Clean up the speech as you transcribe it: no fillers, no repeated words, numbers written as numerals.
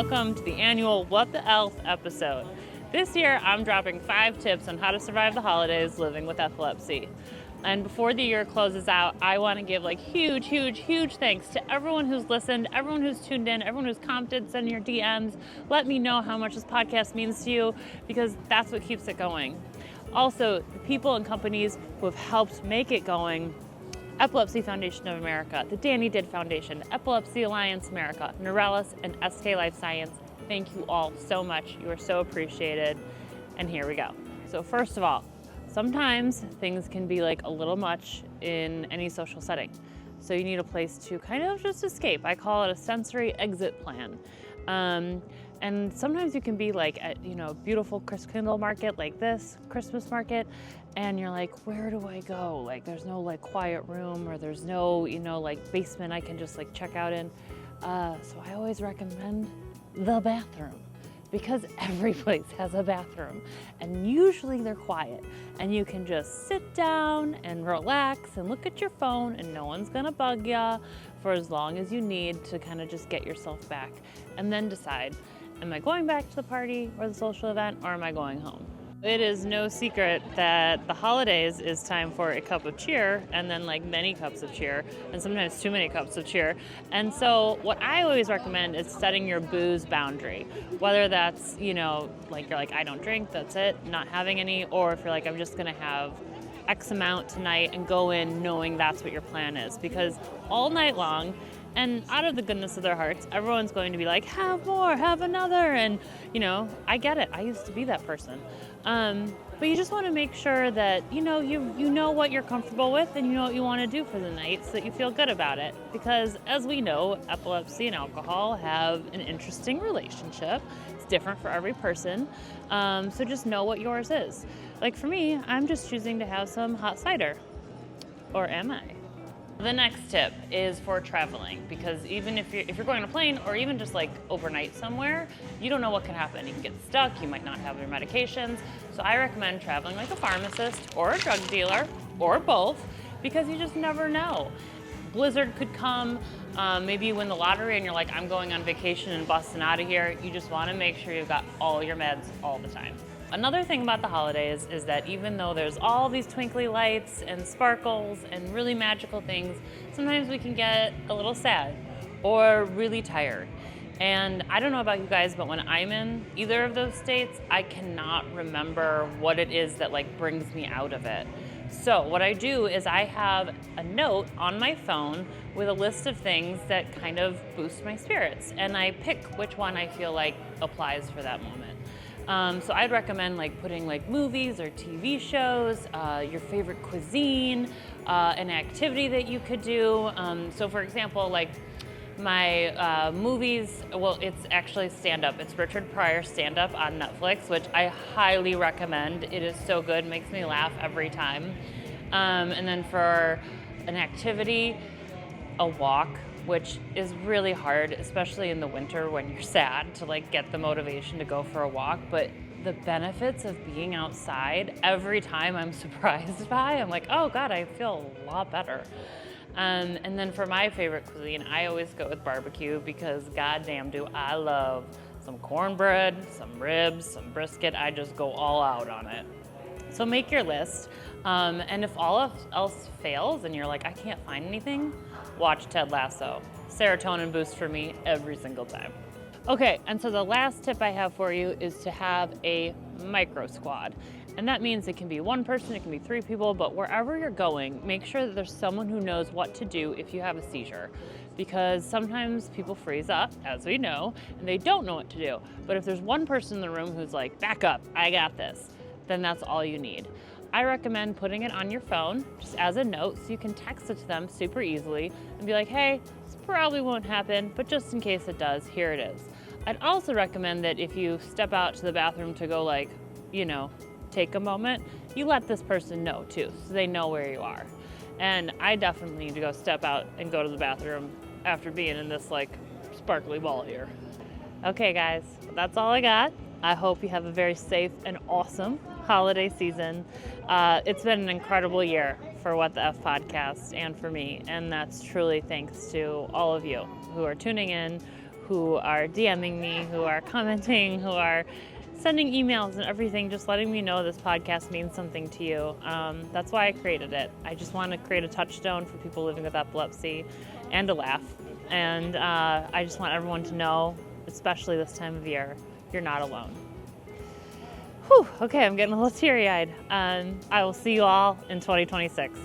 welcome to the annual What the Elf episode. This year, I'm dropping 5 tips on how to survive the holidays living with epilepsy. And before the year closes out, I want to give huge thanks to everyone who's listened, everyone who's tuned in, everyone who's commented, send your DMs. Let me know how much this podcast means to you, because that's what keeps it going. Also, the people and companies who have helped make it going: Epilepsy Foundation of America, the Danny Did Foundation, Epilepsy Alliance America, Neuralis, and SK Life Science. Thank you all so much. You are so appreciated. And here we go. So first of all, sometimes things can be like a little much in any social setting. So you need a place to kind of just escape. I call it a sensory exit plan. And sometimes you can be like at, beautiful Christkindl market like this, Christmas market, and you're like, where do I go? Like there's no like quiet room, or there's no, basement I can just like check out in. So I always recommend the bathroom, because every place has a bathroom, and usually they're quiet, and you can just sit down and relax and look at your phone, and no one's gonna bug ya for as long as you need to kind of just get yourself back, and then decide, am I going back to the party or the social event, or am I going home? It is no secret that the holidays is time for a cup of cheer, and then like many cups of cheer, and sometimes too many cups of cheer. And so what I always recommend is setting your booze boundary, whether that's, like you're like, I don't drink, that's it, not having any, or if you're like, I'm just gonna have X amount tonight and go in knowing that's what your plan is. Because all night long, and out of the goodness of their hearts, everyone's going to be like, have more, have another. And, I get it. I used to be that person. But you just want to make sure that, you know what you're comfortable with, and you know what you want to do for the night, so that you feel good about it. Because as we know, epilepsy and alcohol have an interesting relationship. It's different for every person. So just know what yours is. Like for me, I'm just choosing to have some hot cider. Or am I? The next tip is for traveling, because even if you're going on a plane, or even just like overnight somewhere, you don't know what can happen. You can get stuck, you might not have your medications. So I recommend traveling like a pharmacist or a drug dealer, or both, because you just never know. Blizzard could come, maybe you win the lottery and you're like, I'm going on vacation and busting out of here. You just want to make sure you've got all your meds all the time. Another thing about the holidays is that even though there's all these twinkly lights and sparkles and really magical things, sometimes we can get a little sad or really tired. And I don't know about you guys, but when I'm in either of those states, I cannot remember what it is that like brings me out of it. So what I do is I have a note on my phone with a list of things that kind of boost my spirits, and I pick which one I feel like applies for that moment. So I'd recommend like putting like movies or TV shows, your favorite cuisine, an activity that you could do. So for example, like my movies, well, it's actually stand-up. It's Richard Pryor stand-up on Netflix, which I highly recommend. It is so good, makes me laugh every time. And then for an activity, a walk, which is really hard, especially in the winter when you're sad, to like get the motivation to go for a walk. But the benefits of being outside, every time I'm surprised by, I'm like, oh God, I feel a lot better. And then for my favorite cuisine, I always go with barbecue, because goddamn do I love some cornbread, some ribs, some brisket. I just go all out on it. So make your list. And if all else fails and you're like, I can't find anything, watch Ted Lasso. Serotonin boost for me every single time. Okay, and so the last tip I have for you is to have a micro squad. And that means it can be one person, it can be 3 people, but wherever you're going, make sure that there's someone who knows what to do if you have a seizure. Because sometimes people freeze up, as we know, and they don't know what to do. But if there's one person in the room who's like, back up, I got this, then that's all you need. I recommend putting it on your phone just as a note, so you can text it to them super easily and be like, hey, this probably won't happen, but just in case it does, here it is. I'd also recommend that if you step out to the bathroom to go like, take a moment, you let this person know too, so they know where you are. And I definitely need to go step out and go to the bathroom after being in this like sparkly ball here. Okay guys, that's all I got. I hope you have a very safe and awesome holiday season. It's been an incredible year for What the F podcast and for me, and that's truly thanks to all of you who are tuning in, who are DMing me, who are commenting, who are sending emails and everything, just letting me know this podcast means something to you. That's why I created it. I just want to create a touchstone for people living with epilepsy and a laugh. And I just want everyone to know, especially this time of year, you're not alone. Whew, okay, I'm getting a little teary-eyed. I will see you all in 2026.